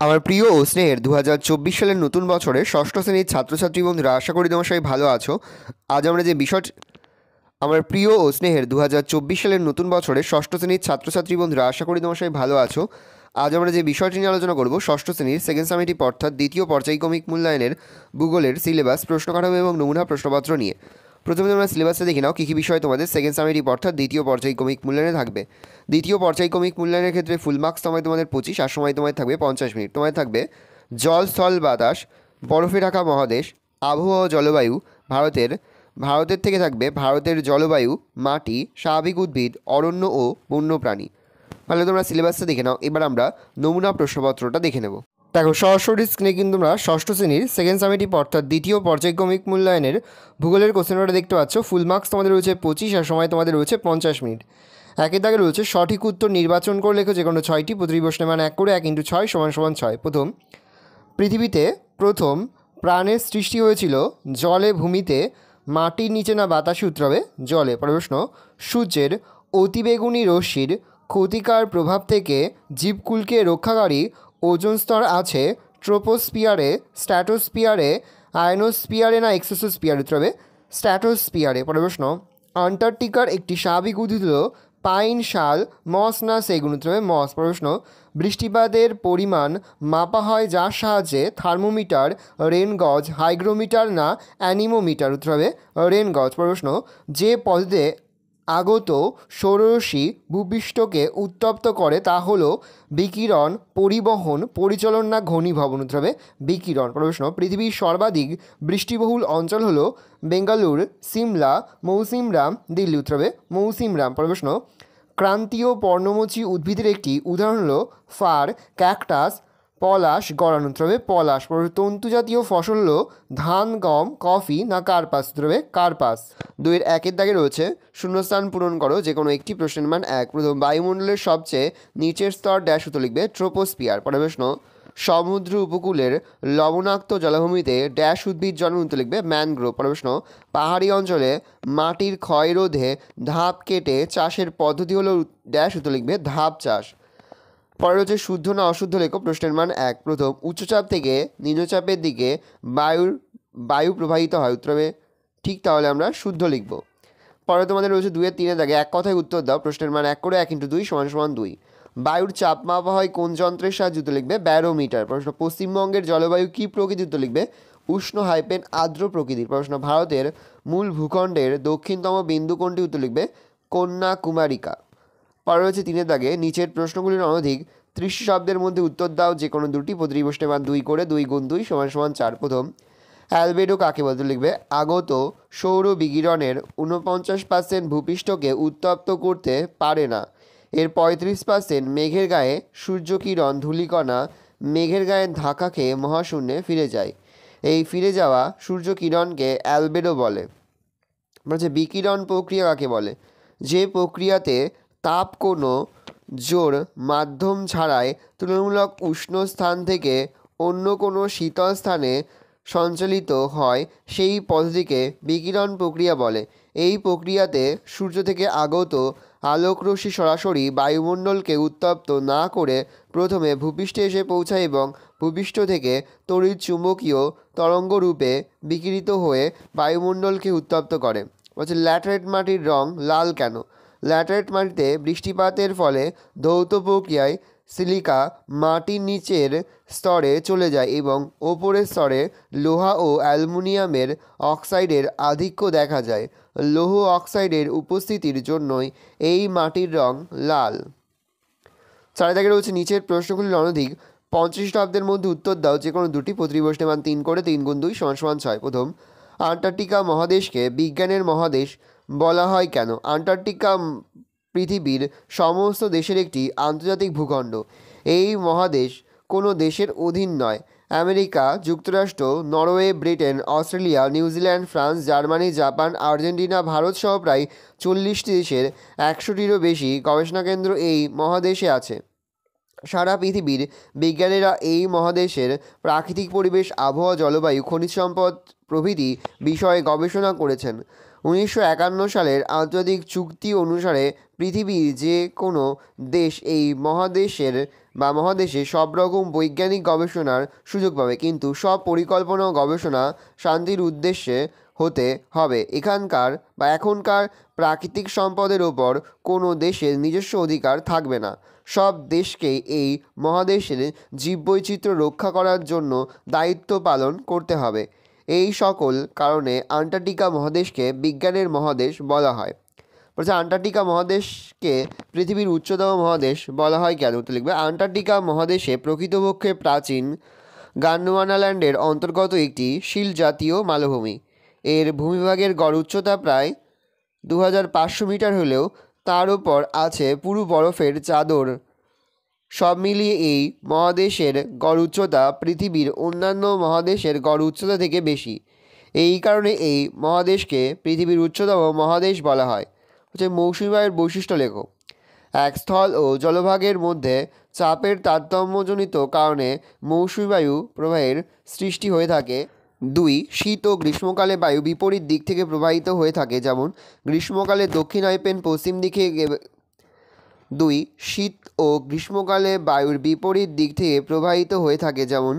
আমার প্রিয় ও স্নেহের 2024 সালের নতুন বছরে ষষ্ঠ শ্রেণীর ছাত্রছাত্রী বন্ধুরা, আশা করি তোমার সবাই ভালো আছো। আজ আমরা যে বিষয় আমার প্রিয় ও স্নেহের 2024 সালের নতুন বছরে ষষ্ঠ শ্রেণীর ছাত্রছাত্রী বন্ধুরা, আশা করি তোমার সবাই ভালো আছো। আজ আমরা যে বিষয়টি নিয়ে আলোচনা করব, ষষ্ঠ শ্রেণীর সেকেন্ড সামেটিভ অর্থাৎ দ্বিতীয় পর্যায়ক্রমিক মূল্যায়নের ভূগোলের সিলেবাস, প্রশ্ন কাঠামো এবং নমুনা প্রশ্নপত্র নিয়ে। প্রথমে তোমরা সিলেবাসে দেখে নাও কী কী বিষয় তোমাদের সেকেন্ড সামেটিভ অর্থাৎ দ্বিতীয় পর্যায়ক্রমিক মূল্যায়নে থাকবে। দ্বিতীয় পর্যায়ক্রমিক মূল্যায়নের ক্ষেত্রে ফুল মার্কস সময় তোমাদের 25, আর সময় তোমায় থাকবে 50 মিনিট। তোমায় থাকবে জল, স্থল, বাতাস, বরফে ঢাকা মহাদেশ, আবহাওয়া ও জলবায়ু, ভারতের থেকে থাকবে ভারতের জলবায়ু, মাটি, স্বাভাবিক উদ্ভিদ, অরণ্য ও বন্যপ্রাণী। তাহলে তোমরা সিলেবাসটা দেখে নাও। এবার আমরা নমুনা প্রশ্নপত্রটা দেখে নেব। দেখো, সরাসরি স্ক্রিনে কিন্তু তোমরা ষষ্ঠ শ্রেণীর সেকেন্ড সামেটিভ অর্থাৎ দ্বিতীয় পর্যায়ক্রমিক মূল্যায়নের ভূগোলের কোশ্চেনটা দেখতে পাচ্ছ। ফুল মার্কস তোমাদের রয়েছে 25, আর সময় তোমাদের রয়েছে 50 মিনিট। একের দাগে রয়েছে সঠিক উত্তর নির্বাচন করে লেখো যে কোনো 6টি। প্রতিটি প্রশ্নের মান 1 করে 1 × 6 = 6। প্রথম, পৃথিবীতে প্রথম প্রাণের সৃষ্টি হয়েছিল জলে, ভূমিতে, মাটির নিচে না বাতাসে? উত্তর হবে জলে। পরের প্রশ্ন, সূর্যের অতিবেগুনি রশ্মির ক্ষতিকার প্রভাব থেকে জীবকুলকে রক্ষাকারী ওজোন স্তর আছে ট্রোপোস্ফিয়ারে, স্ট্র্যাটোস্ফিয়ারে, আয়নোস্ফিয়ারে না এক্সোস্ফিয়ারে? উত্তর হবে স্ট্র্যাটোস্ফিয়ারে। পরের প্রশ্ন, আন্টার্কটিকার একটি স্বাভাবিক উদ্ভিদ হল পাইন, শাল, মস না সেগুন? উত্তর হবে মস। প্রশ্ন, বৃষ্টিপাতের পরিমাণ মাপা হয় যার সাহায্যে? থার্মোমিটার, রেন গজ, হাইগ্রোমিটার না অ্যানিমোমিটার? উত্তর হবে রেন গজ। প্রশ্ন, যে পদ্ধতিতে আগত সৌররশ্মি ভূপৃষ্ঠকে উত্তপ্ত করে তা হলো বিকিরণ, পরিবহন, পরিচলন না ঘনীভবন? উত্তর হবে বিকিরণ। প্রশ্ন, পৃথিবীর সর্বাধিক বৃষ্টিবহুল অঞ্চল হলো বেঙ্গালুর, সিমলা, মৌসিমরাম, দিল্লি? উত্তর হবে মৌসিমরাম। প্রশ্ন, ক্রান্তীয় পর্ণমোচী উদ্ভিদের একটি উদাহরণ হলো ফার, ক্যাকটাস, পলাশ, গরান? উত্তর হবে পলাশ। তন্তু জাতীয় ফসল হলো ধান, গম, কফি না কার্পাস? উত্তর হবে কার্পাস। 2-এর 1-এর দাগে রয়েছে শূন্যস্থান পূরণ করো যে কোনো একটি প্রশ্নের মান 1। প্রথম, বায়ুমণ্ডলের সবচেয়ে নিচের স্তর ড্যাশ? উত্তর লিখবে ট্রোপোস্ফিয়ার। পরের প্রশ্ন, সমুদ্র উপকূলের লবণাক্ত জলাভূমিতে ড্যাশ উদ্ভিদ জন্ম? উত্তর লিখবে ম্যানগ্রোভ। পরের প্রশ্ন, পাহাড়ি অঞ্চলে মাটির ক্ষয় রোধে ধাপ কেটে চাষের পদ্ধতি হলো ড্যাশ? উত্তর লিখবে ধাপ চাষ। পরে হচ্ছে শুদ্ধ না অশুদ্ধ লেখো প্রশ্নের মান 1। প্রথম, উচ্চচাপ থেকে নিম্নচাপের দিকে বায়ু প্রবাহিত হয়? উত্তর হবে ঠিক, তাহলে আমরা শুদ্ধ লিখব। পরে তোমাদের রয়েছে 2-এর 3-এর দাগে এক কথায় উত্তর দাও। প্রশ্নের মান 1 করে 1 × 2 = 2। বায়ুর চাপ মাপা হয় কোন যন্ত্রের সাহায্যে? উত্তর লিখবে ব্যারোমিটার। প্রশ্ন, পশ্চিমবঙ্গের জলবায়ু কী প্রকৃতির? উত্তর লিখবে উষ্ণ আর্দ্র প্রকৃতির। প্রশ্ন, ভারতের মূল ভূখণ্ডের দক্ষিণতম বিন্দু কোনটি? উত্তর লিখবে কন্যাকুমারিকা। পরে রয়েছে 3-এর দাগে নিচের প্রশ্নগুলির অনধিক 30 শব্দের মধ্যে উত্তর দাও যে কোনো দুটি। প্রতিটি প্রশ্নের মান 2 করে 2 × 2 = 4। প্রথম, অ্যালবেডো কাকে বলতে? লিখবে আগত সৌর বিকিরণের 49% ভূপৃষ্ঠকে উত্তপ্ত করতে পারে না। এর 35% মেঘের গায়ে সূর্যকিরণ ধূলিকণা মেঘের গায়ে ধাক্কা খেয়ে মহাশূন্যে ফিরে যায়। এই ফিরে যাওয়া সূর্যকিরণকে অ্যালবেডো বলে। বলছে বিকিরণ প্রক্রিয়া কাকে বলে? যে প্রক্রিয়াতে তাপ কোনো জোর মাধ্যম ছাড়াই তুলনামূলক উষ্ণ স্থান থেকে অন্য কোনো শীতল স্থানে সঞ্চালিত হয় সেই পদ্ধতিকে বিকিরণ প্রক্রিয়া বলে। এই প্রক্রিয়াতে সূর্য থেকে আগত আলোকরশ্মি সরাসরি বায়ুমণ্ডলকে উত্তপ্ত না করে প্রথমে ভূপৃষ্ঠে এসে পৌঁছায় এবং ভূপৃষ্ঠ থেকে তড়িৎ চুম্বকীয় তরঙ্গরূপে বিকিরিত হয়ে বায়ুমণ্ডলকে উত্তপ্ত করে। বলছে ল্যাটেরাইট মাটির রং লাল কেন? ল্যাটেরাইট মাটিতে বৃষ্টিপাতের ফলে ধৌত প্রক্রিয়ায় সিলিকা মাটির নিচের স্তরে চলে যায় এবং ওপরের স্তরে লোহা ও অ্যালুমিনিয়ামের অক্সাইডের আধিক্য দেখা যায়। লৌহ অক্সাইডের উপস্থিতির জন্যই এই মাটির রং লাল। 4 দাগে রয়েছে নিচের প্রশ্নগুলির অনধিক 50 শব্দের মধ্যে উত্তর দাও যে কোনো দুটি। প্রতিটি প্রশ্নের মান 3 করে 3 × 2 = 6। প্রথম, আন্টার্কটিকা মহাদেশকে বিজ্ঞানের মহাদেশ বলা হয় কেন? আন্টার্কটিকা পৃথিবীর সমস্ত দেশের একটি আন্তর্জাতিক ভূখণ্ড। এই মহাদেশ কোনো দেশের অধীন নয়। আমেরিকা যুক্তরাষ্ট্র, Norway, Britain, Australia, New Zealand, France, Germany, Japan, Argentina, Bharat সহ প্রায় 40টি দেশের 100টিরও বেশি গবেষণাকেন্দ্র এই মহাদেশে আছে। সারা পৃথিবীর বিজ্ঞানীরা এই মহাদেশের প্রাকৃতিক পরিবেশ, আবহাওয়া, জলবায়ু, খনিজ সম্পদ প্রভৃতি বিষয়ে গবেষণা করেছেন। 1951 সালের আন্তর্জাতিক চুক্তি অনুসারে পৃথিবীর যে কোনো দেশ এই মহাদেশে সব রকম বৈজ্ঞানিক গবেষণার সুযোগ পাবে, কিন্তু সব পরিকল্পনা ও গবেষণা শান্তির উদ্দেশ্যে হতে হবে। এখনকার প্রাকৃতিক সম্পদের ওপর কোনো দেশের নিজস্ব অধিকার থাকবে না। সব দেশকেই এই মহাদেশের জীববৈচিত্র্য রক্ষা করার জন্য দায়িত্ব পালন করতে হবে। এই সকল কারণে আন্টার্কটিকা মহাদেশকে বিজ্ঞানের মহাদেশ বলা হয়। বলছে আন্টার্কটিকা মহাদেশকে পৃথিবীর উচ্চতম মহাদেশ বলা হয় কেন? তো লিখবে আন্টার্কটিকা মহাদেশে প্রকৃতপক্ষে প্রাচীন গন্ডওয়ানাল্যান্ডের অন্তর্গত একটি শিল জাতীয় মালভূমি। এর ভূমিভাগের গড় উচ্চতা প্রায় 2500 মিটার হলেও তার উপর আছে পুরু বরফের চাদর। সব মিলিয়ে এই মহাদেশের গড় উচ্চতা পৃথিবীর অন্যান্য মহাদেশের গড় উচ্চতা থেকে বেশি। এই কারণে এই মহাদেশকে পৃথিবীর উচ্চতম মহাদেশ বলা হয়। মৌসুমী বায়ুর বৈশিষ্ট্য লেখো। এক, স্থল ও জলভাগের মধ্যে চাপের তারতম্যজনিত কারণে মৌসুমী বায়ু প্রবাহের সৃষ্টি হয়ে থাকে। 2, শীত ও গ্রীষ্মকালে বায়ু বিপরীত দিক থেকে প্রবাহিত হয়ে থাকে, যেমন গ্রীষ্মকালে দক্ষিণায়ন পশ্চিম দিকে। 2, শীত ও গ্রীষ্মকালে বায়ুর বিপরীত দিক থেকে প্রবাহিত হয়ে থাকে, যেমন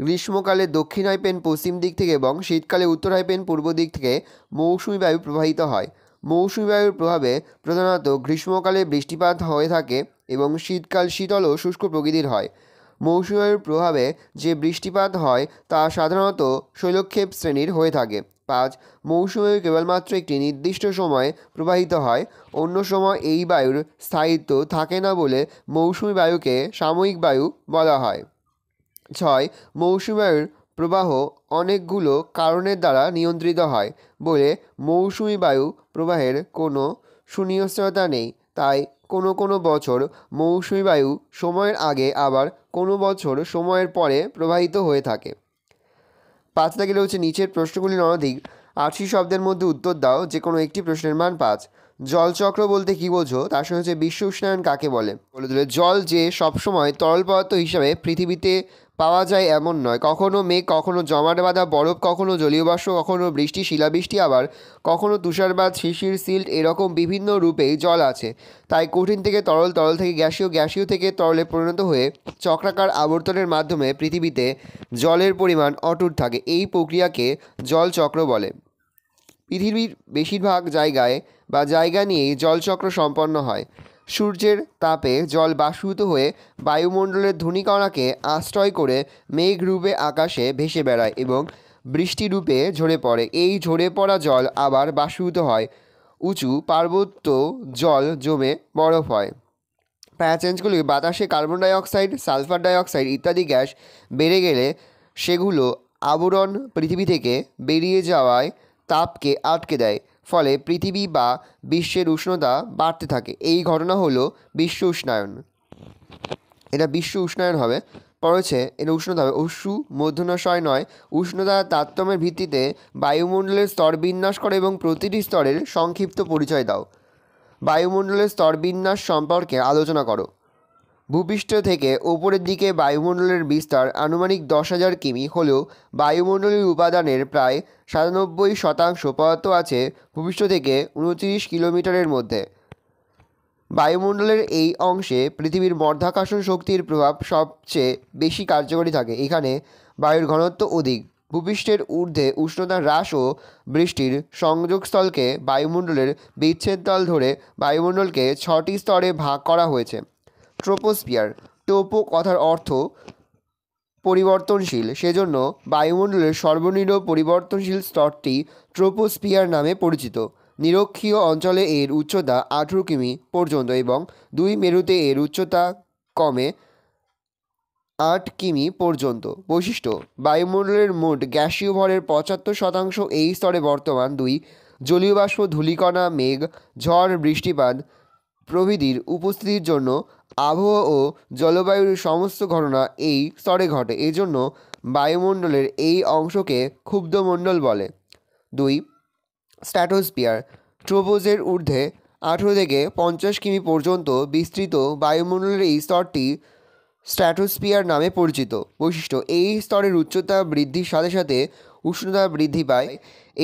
গ্রীষ্মকালে দক্ষিণায়ন পশ্চিম দিক থেকে এবং শীতকালে উত্তরায়ন পূর্ব দিক থেকে মৌসুমী বায়ু প্রবাহিত হয়। মৌসুমী বায়ুর প্রভাবে প্রধানত গ্রীষ্মকালে বৃষ্টিপাত হয়ে থাকে এবং শীতকাল শীতল ও শুষ্ক প্রকৃতির হয়। মৌসুমী বায়ুর প্রভাবে যে বৃষ্টিপাত হয় তা সাধারণত শৈলক্ষেপ শ্রেণীর হয়ে থাকে। 5, মৌসুমী বায়ু কেবলমাত্র একটি নির্দিষ্ট সময়ে প্রবাহিত হয়, অন্য সময় এই বায়ুর স্থায়িত্ব থাকে না বলে মৌসুমী বায়ুকে সাময়িক বায়ু বলা হয়। 6, মৌসুমী বায়ুর প্রবাহ অনেকগুলো কারণের দ্বারা নিয়ন্ত্রিত হয় বলে মৌসুমী বায়ু প্রবাহের কোনো সুনিশ্চয়তা নেই। তাই কোনো বছর মৌসুমী বায়ু সময়ের আগে আবার কোনো বছর সময়ের পরে প্রবাহিত হয়ে থাকে। 5 থেকে নিচের প্রশ্নগুলির অনধিক 80 শব্দের মধ্যে উত্তর দাও। যে কোনো একটি প্রশ্নের মান 5। জলচক্র বলতে কী বোঝো? তার সঙ্গে বিশ্ব উষ্ণায়ন কাকে বলে? বলে দিলে জল যে সবসময় তরল পদার্থ হিসাবে পৃথিবীতে পাওয়া যায় এমন নয়। কখনো মেঘ, কখনো জমাট বাঁধা বরফ, কখনো জলীয় বাষ্প, কখনো বৃষ্টি, শিলাবৃষ্টি, আবার কখনো তুষারপাত, শিশির, সিল্ট, এরকম বিভিন্ন রূপেই জল আছে। তাই কঠিন থেকে তরল, তরল থেকে গ্যাসীয়, গ্যাসীয় থেকে তরলে পরিণত হয়ে চক্রাকার আবর্তনের মাধ্যমে পৃথিবীতে জলের পরিমাণ অটুট থাকে। এই প্রক্রিয়াকে জলচক্র বলে। পৃথিবীর বেশিরভাগ জায়গা নিয়েই জলচক্র সম্পন্ন হয়। সূর্যের তাপে জল বাষ্পীভূত হয়ে বায়ুমণ্ডলের ধূলিকণাকে আশ্রয় করে মেঘ রূপে আকাশে ভেসে বেড়ায় এবং বৃষ্টি রূপে ঝরে পড়ে। এই ঝরে পড়া জল আবার বাষ্পীভূত হয়, উঁচু পার্বত্য জল জমে বরফ হয়। প্যারাচেঞ্জগুলি বাতাসে কার্বন ডাইঅক্সাইড, সালফার ডাইঅক্সাইড ইত্যাদি গ্যাস বেড়ে গেলে সেগুলো আবরণ পৃথিবী থেকে বেরিয়ে যাওয়ায় তাপকে আটকে দেয়, ফলে পৃথিবী বা বিশ্বের উষ্ণতা বাড়তে থাকে। এই ঘটনা হলো বিশ্ব উষ্ণায়ন। এটা বিশ্ব উষ্ণায়ন হবে। পড়েছে এটা উষ্ণতা হবে অশ্রু মূর্ধন্যশয় নয়। উষ্ণতার তারতম্যের ভিত্তিতে বায়ুমণ্ডলের স্তর বিন্যাস করে এবং প্রতিটি স্তরের সংক্ষিপ্ত পরিচয় দাও। বায়ুমণ্ডলের স্তরবিন্যাস সম্পর্কে আলোচনা করো। ভূপৃষ্ঠ থেকে ওপরের দিকে বায়ুমণ্ডলের বিস্তার আনুমানিক 10,000 কিমি হলেও বায়ুমণ্ডলীয় উপাদানের প্রায় 97% পদার্থ আছে ভূপৃষ্ঠ থেকে 29 কিলোমিটারের মধ্যে। বায়ুমণ্ডলের এই অংশে পৃথিবীর মাধ্যাকর্ষণ শক্তির প্রভাব সবচেয়ে বেশি কার্যকরী থাকে। এখানে বায়ুর ঘনত্ব অধিক। ভূপৃষ্ঠের ঊর্ধ্বে উষ্ণতা হ্রাস ও বৃষ্টির সংযোগস্থলকে বায়ুমণ্ডলের বিচ্ছেদতল ধরে বায়ুমণ্ডলকে 6টি স্তরে ভাগ করা হয়েছে। ট্রোপোস্ফিয়ার। টোপো কথার অর্থ পরিবর্তনশীল, সেজন্য বায়ুমণ্ডলের সর্বনিম্ন পরিবর্তনশীল স্তরটি ট্রোপোস্ফিয়ার নামে পরিচিত। নিরক্ষীয় অঞ্চলে এর উচ্চতা 18 কিমি পর্যন্ত এবং 2 মেরুতে এর উচ্চতা কমে 8 কিমি পর্যন্ত। বৈশিষ্ট্য: বায়ুমণ্ডলের মোট গ্যাসীয় ভরের 75% এই স্তরে বর্তমান। 2, জলীয় বাষ্প, ধূলিকণা, মেঘ, ঝড়, বৃষ্টিপাত প্রভৃতির উপস্থিতির জন্য আবহাওয়া ও জলবায়ুর সমস্ত ঘটনা এই স্তরে ঘটে। এজন্য বায়ুমণ্ডলের এই অংশকে ক্ষুব্ধমণ্ডল বলে। 2, স্ট্র্যাটোস্ফিয়ার। ট্রোপোজের ঊর্ধ্বে 18 থেকে 50 কিমি পর্যন্ত বিস্তৃত বায়ুমণ্ডলের এই স্তরটি স্ট্র্যাটোস্ফিয়ার নামে পরিচিত। বৈশিষ্ট্য: এই স্তরের উচ্চতা বৃদ্ধির সাথে সাথে উষ্ণতা বৃদ্ধি পায়।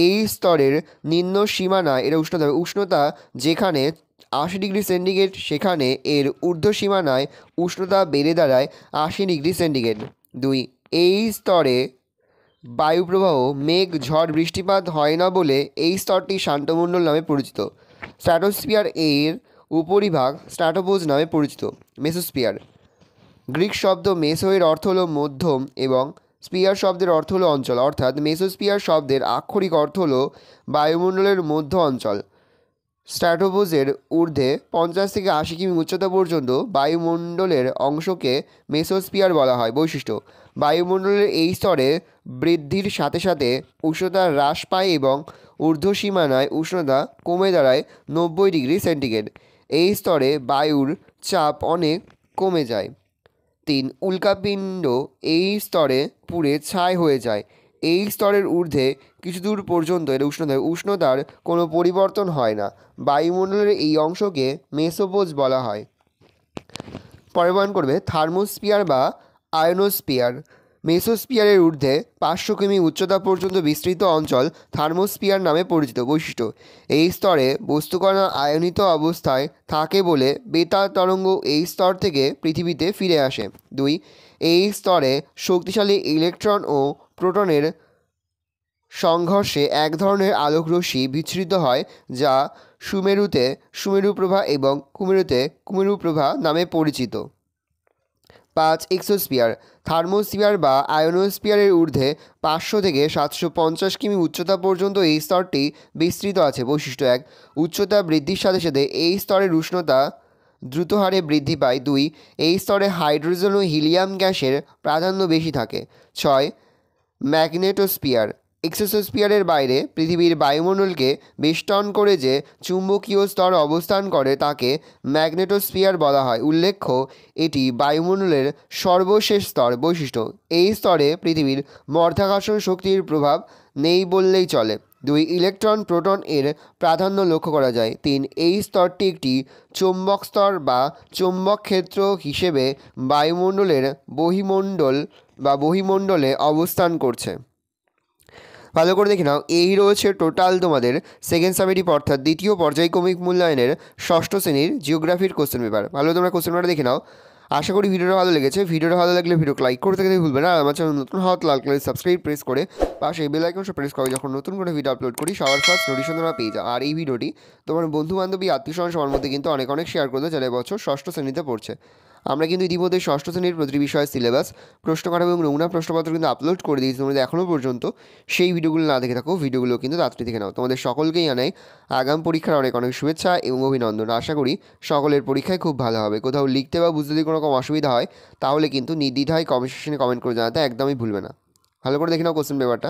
এই স্তরের নিম্ন সীমানায় উষ্ণতা যেখানে 80 ডিগ্রি সেন্টিগ্রেড, সেখানে এর ঊর্ধ্ব সীমানায় উষ্ণতা বেড়ে দাঁড়ায় 80 ডিগ্রি সেন্টিগ্রেড। 2. এই স্তরে বায়ুপ্রবাহ, মেঘ, ঝড়, বৃষ্টিপাত হয় না বলে এই স্তরটি শান্তমণ্ডল নামে পরিচিত। স্ট্র্যাটোস্ফিয়ার এর উপরিভাগ স্ট্র্যাটোপোজ নামে পরিচিত। মেসোস্ফিয়ার: গ্রিক শব্দ মেসো এর অর্থ হলো মধ্যম এবং স্পিয়ার শব্দের অর্থ হলো অঞ্চল, অর্থাৎ মেসোস্ফিয়ার শব্দের আক্ষরিক অর্থ হলো বায়ুমণ্ডলের মধ্য অঞ্চল। স্ট্র্যাটোপোজের ঊর্ধ্বে 50 থেকে 80 কিমি উচ্চতা পর্যন্ত বায়ুমণ্ডলের অংশকে মেসোস্ফিয়ার বলা হয়। বৈশিষ্ট্য: বায়ুমণ্ডলের এই স্তরে বৃদ্ধির সাথে সাথে উষ্ণতা হ্রাস পায় এবং ঊর্ধ্ব সীমানায় উষ্ণতা কমে দাঁড়ায় 90 ডিগ্রি সেন্টিগ্রেড। এই স্তরে বায়ুর চাপ অনেক কমে যায়। 3. উল্কাপিণ্ড এই স্তরে পুড়ে ছাই হয়ে যায়। এই স্তরের ঊর্ধ্বে কিছু দূর পর্যন্ত এর উষ্ণতার কোনো পরিবর্তন হয় না। বায়ুমণ্ডলের এই অংশকে মেসোপোজ বলা হয়। পরে বর্ণন করবে থার্মোস্ফিয়ার বা আয়নোস্ফিয়ার। মেসোস্ফিয়ারের ঊর্ধ্বে 500 কিমি উচ্চতা পর্যন্ত বিস্তৃত অঞ্চল থার্মোস্ফিয়ার নামে পরিচিত। বৈশিষ্ট্য: এই স্তরে বস্তুকণা আয়নিত অবস্থায় থাকে বলে বেতার তরঙ্গ এই স্তর থেকে পৃথিবীতে ফিরে আসে। 2. এই স্তরে শক্তিশালী ইলেকট্রন ও প্রোটনের সংঘর্ষে এক ধরনের আলোকরশ্মি বিচ্ছুরিত হয়, যা সুমেরুতে সুমেরুপ্রভা এবং কুমেরুতে কুমেরুপ্রভা নামে পরিচিত। 5. এক্সোস্ফিয়ার। থার্মোস্ফিয়ার বা আয়নোস্ফিয়ারের ঊর্ধ্বে 500 থেকে 750 কিমি উচ্চতা পর্যন্ত এই স্তরটি বিস্তৃত আছে। বৈশিষ্ট্য: 1. উচ্চতা বৃদ্ধির সাথে সাথে এই স্তরের উষ্ণতা দ্রুত হারে বৃদ্ধি পায়। 2. এই স্তরে হাইড্রোজেন ও হিলিয়াম গ্যাসের প্রাধান্য বেশি থাকে। 6. ম্যাগনেটোস্ফিয়ার। এক্সোস্ফিয়ারের বাইরে পৃথিবীর বায়ুমণ্ডলকে বেষ্টন করে যে চুম্বকীয় স্তর অবস্থান করে তাকে ম্যাগনেটোস্ফিয়ার বলা হয়। উল্লেখ্য, এটি বায়ুমণ্ডলের সর্বশেষ স্তর। বৈশিষ্ট্য: এই স্তরে পৃথিবীর মাধ্যাকর্ষণ শক্তির প্রভাব নেই বললেই চলে। 2. ইলেকট্রন প্রোটন এর প্রাধান্য লক্ষ্য করা যায়। 3. এই স্তরটি একটি চৌম্বক স্তর বা চৌম্বক ক্ষেত্র হিসেবে বায়ুমণ্ডলের বহিমণ্ডলে অবস্থান করছে। ভালো করে দেখে নাও, এই রয়েছে টোটাল তোমাদের সেকেন্ড সামেটিভ অর্থাৎ দ্বিতীয় পর্যায়ক্রমিক মূল্যায়নের ষষ্ঠ শ্রেণীর জিওগ্রাফির কোশ্চেন পেপার। ভালো তোমরা কোশ্চেন পেপারটা দেখে নাও। আশা করি ভিডিওটা ভালো লেগেছে। ভিডিওটা ভালো লাগলে ভিডিওকে লাইক করতে ভুলবে না। আর আমার চ্যানেল নতুন হওয়া লাল কালার সাবস্ক্রাইব প্রেস করে পাশে বেল আইকনটা প্রেস করে যখন নতুন করে ভিডিও আপলোড করি সবার ফার্স্ট নোটিফিকেশন তোমরা পেয়ে যাও। আর এই ভিডিওটি তোমার বন্ধু বান্ধবী আত্মীয়স্বজন সবার মধ্যে কিন্তু অনেক শেয়ার করতে, যারা বছর ষষ্ঠ শ্রেণীতে পড়ছে। আমরা কিন্তু ইতিমধ্যে ষষ্ঠ শ্রেণীর প্রতিটি বিষয়ের সিলেবাস, প্রশ্নকাঠামো এবং নমুনা প্রশ্নপত্র কিন্তু আপলোড করে দিয়েছি। তোমরা এখনও পর্যন্ত সেই ভিডিওগুলো না দেখে থাকো, ভিডিওগুলো কিন্তু তাড়াতাড়ি দেখে নাও। তোমাদের সকলকেই জানাই আগাম পরীক্ষার অনেক শুভেচ্ছা এবং অভিনন্দন। আশা করি সকলের পরীক্ষায় খুব ভালো হবে। কোথাও লিখতে বা বুঝতে যদি কোনো রকম অসুবিধা হয় তাহলে কিন্তু নির্দ্বিধায় কমেন্ট সেকশনে কমেন্ট করে জানাতে একদমই ভুলবে না। ভালো করে দেখে নাও কোশ্চেন পেপারটা।